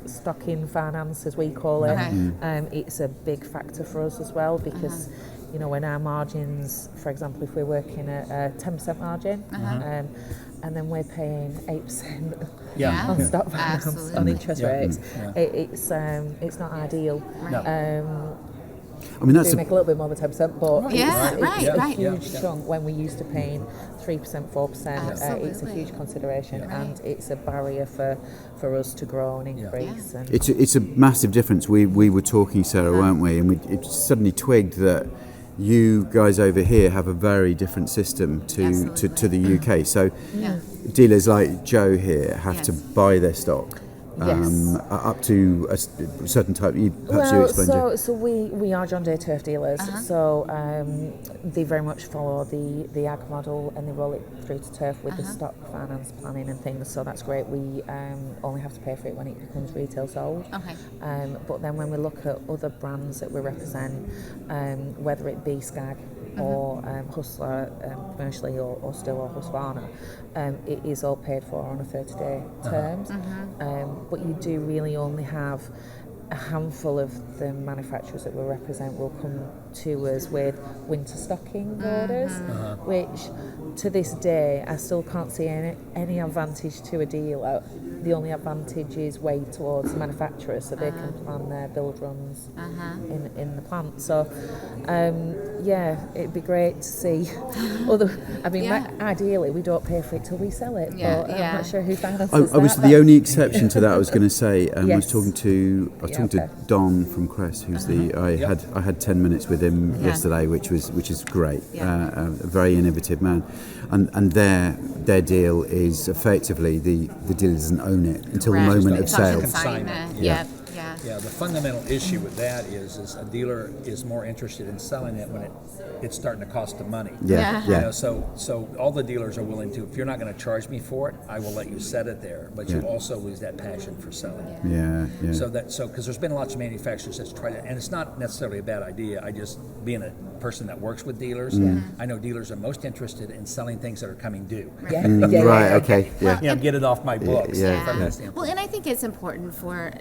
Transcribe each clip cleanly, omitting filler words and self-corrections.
stocking finance, as we call it. Okay. It's a big factor for us as well because you know, when our margins, for example, if we're working at a 10% margin, and then we're paying 8% on stock finance, on interest rates, it's not ideal. I mean, that's we make a little bit more than 10%, but it's a huge chunk when we're used to paying 3%, 4%. It's a huge consideration, and it's a barrier for us to grow and increase. And it's a massive difference. We were talking, Sarah, weren't we? And we suddenly twigged that you guys over here have a very different system to the UK. So dealers like Joe here have to buy their stock. Up to a certain type. Perhaps you explain. So we are John Deere turf dealers. So they very much follow the ag model, and they roll it through to turf with the stock finance planning and things. So that's great. We only have to pay for it when it becomes retail sold. But then when we look at other brands that we represent, whether it be Skag or Hustler commercially, or Still or Husqvarna, it is all paid for on a 30-day terms. But you do really only have a handful of the manufacturers that we represent will come to us with winter stocking orders, which to this day I still can't see any advantage to a dealer. The only advantage is way towards the manufacturer, so they can plan their build runs in the plant. So it'd be great to see ideally we don't pay for it till we sell it, but I'm not sure who finances I was that. the only exception to that. I was going to say, I was talking to Don from Crest, who's I had 10 minutes with him yesterday, which is great. A very innovative man, and their deal is effectively the dealer doesn't own it until the moment of sale. The fundamental issue with that is a dealer is more interested in selling it when it's starting to cost them money. You know, so all the dealers are willing to, if you're not going to charge me for it, I will let you set it there, but you also lose that passion for selling it. So because there's been lots of manufacturers that's tried it, and it's not necessarily a bad idea. I just, being a person that works with dealers, I know dealers are most interested in selling things that are coming due. Get it off my books. Well, and I think it's important for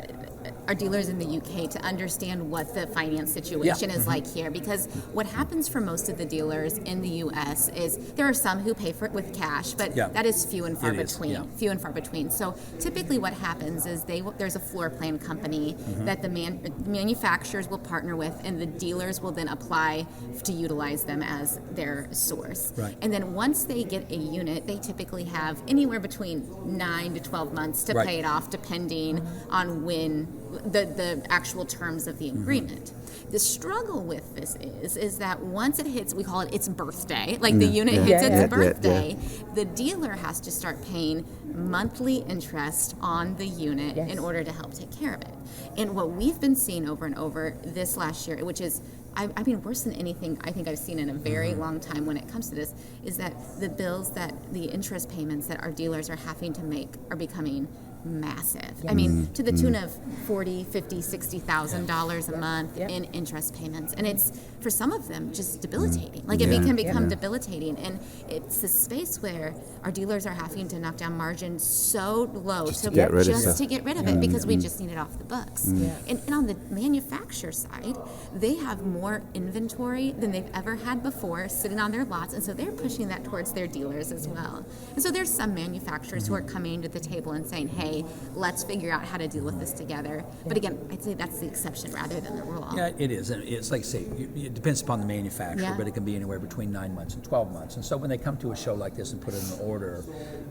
our dealers in the UK to understand what the finance situation is like here, because what happens for most of the dealers in the US is there are some who pay for it with cash, but that is few and far between. So typically what happens is there's a floor plan company that the manufacturers will partner with, and the dealers will then apply to utilize them as their source. And then once they get a unit, they typically have anywhere between 9 to 12 months to pay it off, depending on when the actual terms of the agreement. The struggle with this is that once it hits, we call it its birthday, like the unit hits its birthday, the dealer has to start paying monthly interest on the unit in order to help take care of it. And what we've been seeing over and over this last year, which is I mean, worse than anything I think I've seen in a very long time when it comes to this, is that the interest payments that our dealers are having to make are becoming massive. I mean, to the tune of $40,000, $50,000, $60,000 a month in interest payments, and it's for some of them just debilitating. Like it can become debilitating, and it's the space where our dealers are having to knock down margins so low to get rid of it because we just need it off the books. And on the manufacturer side, they have more inventory than they've ever had before sitting on their lots, and so they're pushing that towards their dealers as well. And so there's some manufacturers who are coming to the table and saying, hey, let's figure out how to deal with this together. But again, I'd say that's the exception rather than the rule. Yeah, it is. And it's like, say, it depends upon the manufacturer, but it can be anywhere between 9 months and 12 months. And so when they come to a show like this and put in an order,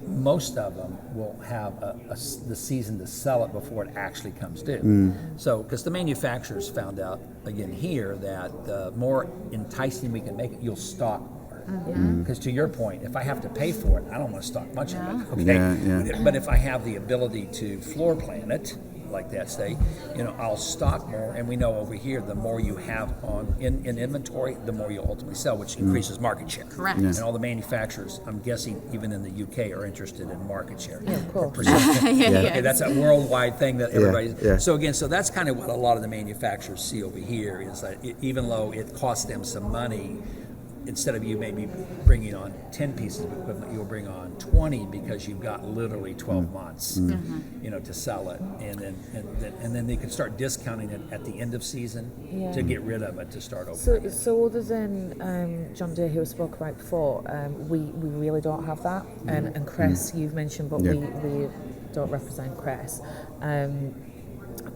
most of them will have the season to sell it before it actually comes due. So, because the manufacturers found out, again here, that the more enticing we can make it, you'll stock more. Because to your point, if I have to pay for it, I don't want to stock much of it. But if I have the ability to floor plan it, like that, say, I'll stock more, and we know over here the more you have in inventory, the more you ultimately sell, which increases market share. Correct. And all the manufacturers, I'm guessing, even in the UK, are interested in market share. Cool. Okay, that's a worldwide thing that everybody. So again, so that's kind of what a lot of the manufacturers see over here is that even though it costs them some money, instead of you maybe bringing on 10 pieces of equipment, you'll bring on 20 because you've got literally 12 months, to sell it, and then they can start discounting it at the end of season to get rid of it to start over. So other than John Deere, who I spoke about before, we really don't have that, and Cress you've mentioned, but we don't represent Cress.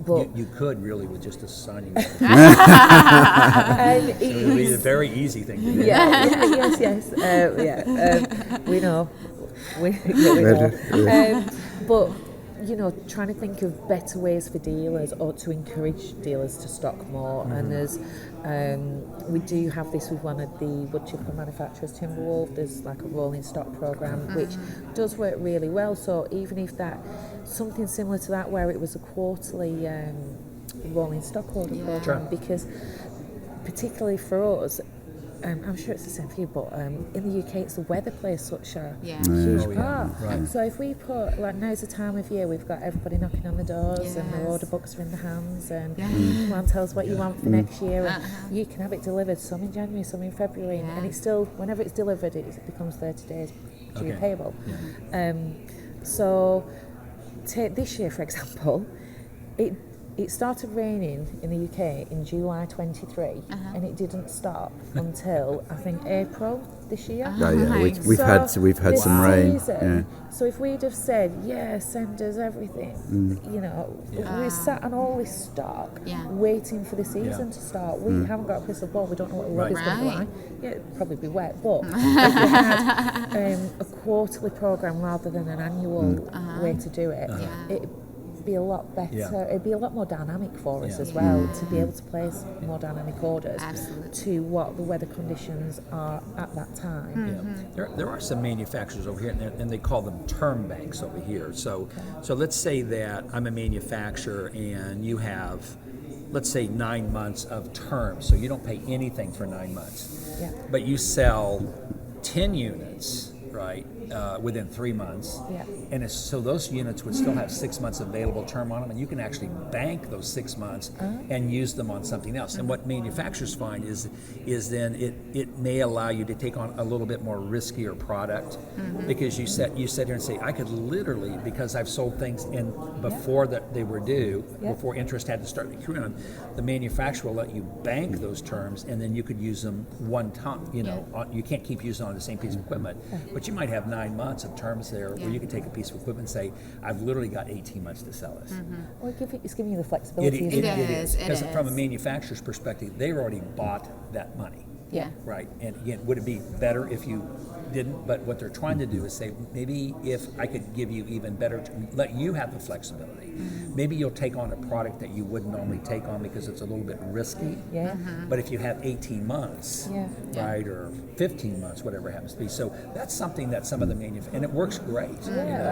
But you could really with just a signing. It would be a very easy thing to do. Yes. We know. We know. But trying to think of better ways for dealers or to encourage dealers to stock more. And there's we do have this with one of the wood chipper manufacturers, Timberwolf. There's like a rolling stock program which does work really well. So even if that something similar to that, where it was a quarterly rolling stock order program, because particularly for us, I'm sure it's the same for you, but in the UK, it's the weather plays such a huge part. Right. So if we put, like, now's the time of year, we've got everybody knocking on the doors and their order books are in the hands, and come on, tell us what you want for next year, and you can have it delivered, some in January, some in February, and it's still, whenever it's delivered, it becomes 30 days due payable. So take this year, for example, it started raining in the UK in July 23, and it didn't stop until I think April this year. We've had some rain. So if we'd have said, send us everything, we sat on all this stock, waiting for the season to start. We haven't got a crystal ball. We don't know what the weather's going to be like. Yeah, it'd probably be wet, but if we had a quarterly program rather than an annual way to do it, it'd be a lot better. It'd be a lot more dynamic for us as well, to be able to place more dynamic orders to what the weather conditions are at that time. There are some manufacturers over here, and they call them term banks over here. So let's say that I'm a manufacturer and you have, let's say, 9 months of term, so you don't pay anything for 9 months, but you sell 10 units, right, within 3 months, and so those units would still have 6 months available term on them, and you can actually bank those 6 months and use them on something else. And what manufacturers find is then it may allow you to take on a little bit more riskier product, because you sit here and say, I could literally, because I've sold things in before that they were due, before interest had to start accruing on, the manufacturer will let you bank those terms, and then you could use them one time. You can't keep using on the same piece of equipment, but you might have 9 months of terms there where you can take a piece of equipment and say, I've literally got 18 months to sell this. Well, it's giving you the flexibility. It is. Because from a manufacturer's perspective, they already bought that money. Right. And again, would it be better if you didn't? But what they're trying to do is say, maybe if I could give you even better, let you have the flexibility. Maybe you'll take on a product that you wouldn't normally take on because it's a little bit risky. But if you have 18 months, right, or 15 months, whatever it happens to be. So that's something that some of the and it works great,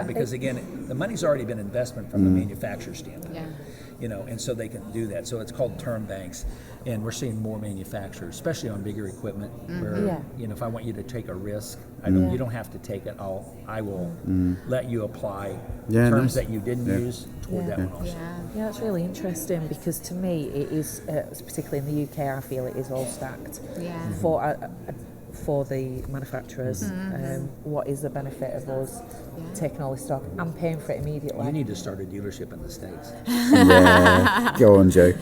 because again, the money's already been investment from the manufacturer standpoint. And so they can do that. So it's called term banks, and we're seeing more manufacturers, especially on bigger equipment, where if I want you to take a risk, you don't have to take it. I will let you apply terms that you didn't use toward that one also. Yeah, that's really interesting, because to me it is, particularly in the UK, I feel it is all stacked for the manufacturers. What is the benefit of us taking all this stock and paying for it immediately? You need to start a dealership in the States. Go on, Joe.